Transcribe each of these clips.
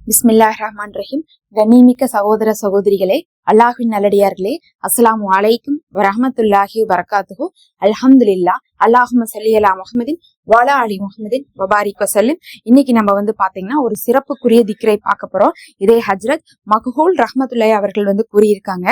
பிஸ்மில்லாஹிர்ரஹ்மானிர்ரஹீம். கண்ணியமிக்க சகோதர சகோதரிகளே, அல்லாஹ்வின் நல்லடியார்களே, அஸ்ஸலாமு அலைக்கும் வரஹ்மத்துல்லாஹி வபரகாத்துஹு. அல்ஹம்துலில்லாஹ். அல்லாஹும்ம ஸல்லி அலா முஹம்மதின் வஅலா அலி முஹம்மதின் வபாரிக் வஸல்லிம். இன்னைக்கு நம்ம பாத்தீங்கன்னா ஒரு சிறப்புக்குரிய திக்ரை பார்க்க போறோம். இதை ஹஜ்ரத் மக்ஹூல் ரஹ்மத்துல்லாஹி அவர்கள் கூறியிருக்காங்க.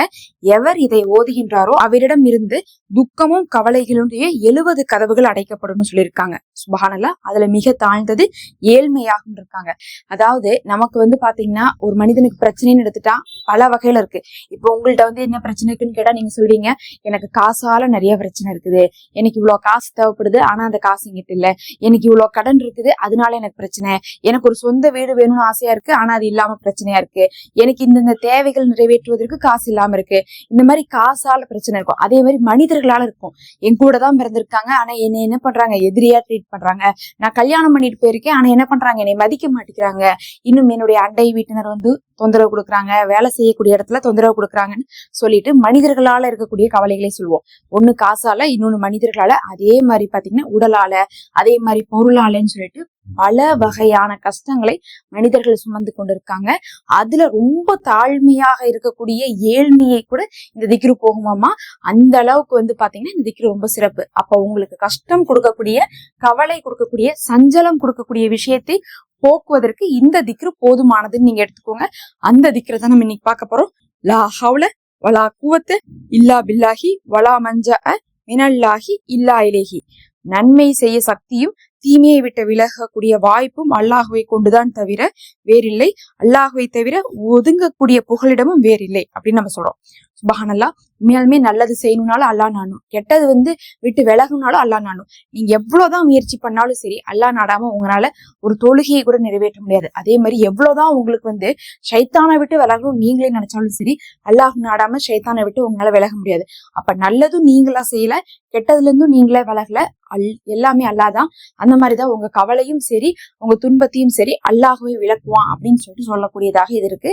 எவர் இதை ஓதுகின்றாரோ அவரிடம் இருந்து துக்கமும் கவலைகளுடைய 70 கதவுகள் அடைக்கப்படும் சொல்லியிருக்காங்க. சுப்ஹானல்லாஹ். அதுல மிக தாழ்ந்தது ஏழ்மையாகும் இருக்காங்க. அதாவது நமக்கு பாத்தீங்கன்னா ஒரு மனிதனுக்கு பிரச்சனைன்னு எடுத்துட்டா பல வகையில இருக்கு. இப்போ உங்கள்ட்ட என்ன பிரச்சனை இருக்குன்னு கேட்டா நீங்க சொல்றீங்க, எனக்கு காசால நிறைய பிரச்சனை இருக்குது, எனக்கு இவ்வளவு காசு தேவைப்படுது ஆனா அந்த காசு எங்கிட்ட இல்ல, எனக்கு இவ்வளவு கடன் இருக்குது அதனால எனக்கு பிரச்சனை, எனக்கு ஒரு சொந்த வீடு வேணும்னு ஆசையா இருக்கு ஆனா அது இல்லாம பிரச்சனையா இருக்கு, எனக்கு இந்த தேவைகள் நிறைவேற்றுவதற்கு காசு இல்லாம இருக்கு. இந்த மாதிரி காசால பிரச்சனை இருக்கும். அதே மாதிரி மனிதர்களால இருக்கும். என் கூட தான் பிறந்திருக்காங்க ஆனா என்னை என்ன பண்றாங்க, எதிரியா ட்ரீட் பண்றாங்க. நான் கல்யாணம் பண்ணிட்டு போயிருக்கேன் ஆனா என்ன பண்றாங்க, என்னை மதிக்க மாட்டேங்கிறாங்க. இன்னும் என்னுடைய அண்டை வீட்டினர் தொந்தரவு கொடுக்குறாங்க, வேலை செய்யக்கூடிய இடத்துல தொந்தரவு கொடுக்குறாங்கன்னு சொல்லிட்டு மனிதர்களால இருக்கக்கூடிய கவலைகளை சொல்லுவோம். ஒண்ணு காசால, இன்னொன்னு மனிதர்களால, அதே மாதிரி பாத்தீங்கன்னா உடலால, அதே மாதிரி பொருளாலன்னு சொல்லிட்டு பல வகையான கஷ்டங்களை மனிதர்கள் சுமந்து கொண்டிருக்காங்க. அதுல ரொம்ப தாழ்மையாக இருக்கக்கூடிய ஏழ்மையை கூட இந்த திக்ரு போகுமாமா. அந்த அளவுக்கு பாத்தீங்கன்னா இந்த திக்ரு ரொம்ப சிறப்பு. அப்ப உங்களுக்கு கஷ்டம் கொடுக்கக்கூடிய, கவலை கொடுக்கக்கூடிய, சஞ்சலம் கொடுக்கக்கூடிய விஷயத்தை போக்குவதற்கு இந்த திக்ரு போதுமானதுன்னு நீங்க எடுத்துக்கோங்க. அந்த திக்ரை தான் நம்ம இன்னைக்கு பார்க்க போறோம். லா ஹவுல வலா குவத்த இல்லா பில்லாஹி வலா மஞ்சா மினல்லாஹி இல்லா இலைஹி. நன்மை செய்ய சக்தியும் தீமையை விட்டு விலகக்கூடிய வாய்ப்பும் அல்லாஹுவை கொண்டுதான் தவிர வேறில்லை. அல்லாஹுவை தவிர ஒதுங்கக்கூடிய புகலிடமும் வேறில்லை அப்படின்னு நம்ம சொல்றோம். சுப்ஹானல்லாஹ். உண்மையாலுமே நல்லது செய்யணும்னாலும் அல்லா நானும், கெட்டது விட்டு விலகுனாலும் அல்லா நானும். நீங்க எவ்வளவுதான் முயற்சி பண்ணாலும் சரி, அல்லா நாடாம உங்களால ஒரு தொழுகையை கூட நிறைவேற்ற முடியாது. அதே மாதிரி எவ்வளவுதான் உங்களுக்கு ஷைத்தானை விட்டு விலகணும் நீங்களே நினைச்சாலும் சரி, அல்லாஹ் நாடாம ஷைத்தானை விட்டு உங்களால விலக முடியாது. அப்ப நல்லதும் நீங்களா செய்யல, கெட்டதுல இருந்தும் நீங்களே விலகல, எல்லாமே அல்லாதான். அந்த மாதிரிதான் உங்க கவலையும் சரி, உங்க துன்பத்தையும் சரி அல்லாஹ்வே விளக்குவான் அப்படின்னு சொல்லிட்டு சொல்லக்கூடியதாக இது இருக்கு.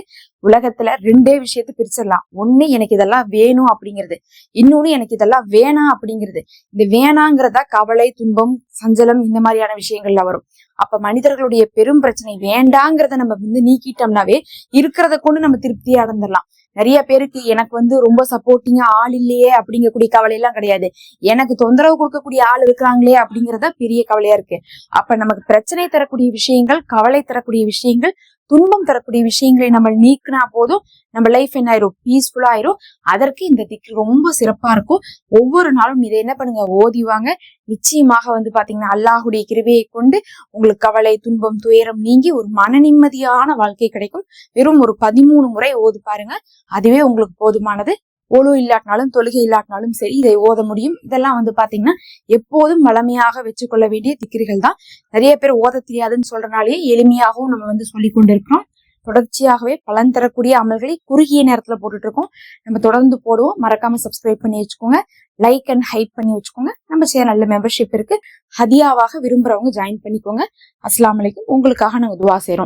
உலகத்துல ரெண்டே விஷயத்தை பிரிச்சிடலாம். ஒண்ணு எனக்கு இதெல்லாம் வேணும் அப்படிங்கிறது, இன்னொன்னு எனக்கு இதெல்லாம் வேணாம் அப்படிங்கிறது. இந்த வேணாங்கிறதா கவலை, துன்பம், சஞ்சலம் இந்த மாதிரியான விஷயங்கள்ல வரும். அப்ப மனிதர்களுடைய பெரும் பிரச்சனை வேண்டாங்கிறத நம்ம நீக்கிட்டோம்னாவே இருக்கிறத கொண்டு நம்ம திருப்தியா அடைந்துடலாம். நிறைய பேருக்கு எனக்கு ரொம்ப சப்போர்ட்டிங்கா ஆள் இல்லையே அப்படிங்கக்கூடிய கவலை எல்லாம் கிடையாது, எனக்கு தொந்தரவு கொடுக்கக்கூடிய ஆள் இருக்கிறாங்களே அப்படிங்கறத பெரிய கவலையா இருக்கு. அப்ப நமக்கு பிரச்சனை தரக்கூடிய விஷயங்கள், கவலை தரக்கூடிய விஷயங்கள், துன்பம் தரக்கூடிய விஷயங்களை நம்ம நீக்கினா போதும் நம்ம லைஃப் என்ன ஆயிரும், பீஸ்ஃபுல்லா ஆயிரும். அதற்கு இந்த திக்ரு ரொம்ப சிறப்பா இருக்கும். ஒவ்வொரு நாளும் இதை என்ன பண்ணுங்க, ஓதிவாங்க. நிச்சயமாக பாத்தீங்கன்னா அல்லாஹுடைய கிருபையை கொண்டு உங்களுக்கு கவலை, துன்பம், துயரம் நீங்கி ஒரு மன நிம்மதியான வாழ்க்கை கிடைக்கும். வெறும் ஒரு 13 முறை ஓது பாருங்க, அதுவே உங்களுக்கு போதுமானது. ஒழு இல்லாட்டினாலும் தொழுகை இல்லாட்டினாலும் சரி இதை ஓத முடியும். இதெல்லாம் பாத்தீங்கன்னா எப்போதும் வளமையாக வச்சுக்கொள்ள வேண்டிய திக்ரிகள் தான். நிறைய பேர் ஓத தெரியாதுன்னு சொல்றனாலேயே எளிமையாகவும் நம்ம சொல்லி கொண்டிருக்கிறோம். தொடர்ச்சியாகவே பலன் தரக்கூடிய அமல்களை குறுகிய நேரத்துல போட்டுட்டு இருக்கோம். நம்ம தொடர்ந்து போடுவோம். மறக்காம சப்ஸ்கிரைப் பண்ணி வச்சுக்கோங்க, லைக் அண்ட் ஹைப் பண்ணி வச்சுக்கோங்க. நம்ம சேனல்ல மெம்பர்ஷிப் இருக்கு, ஹதியாவாக விரும்புறவங்க ஜாயின் பண்ணிக்கோங்க. அஸ்ஸலாமு அலைக்கும். உங்களுக்காக நாங்க துவா செய்றோம்.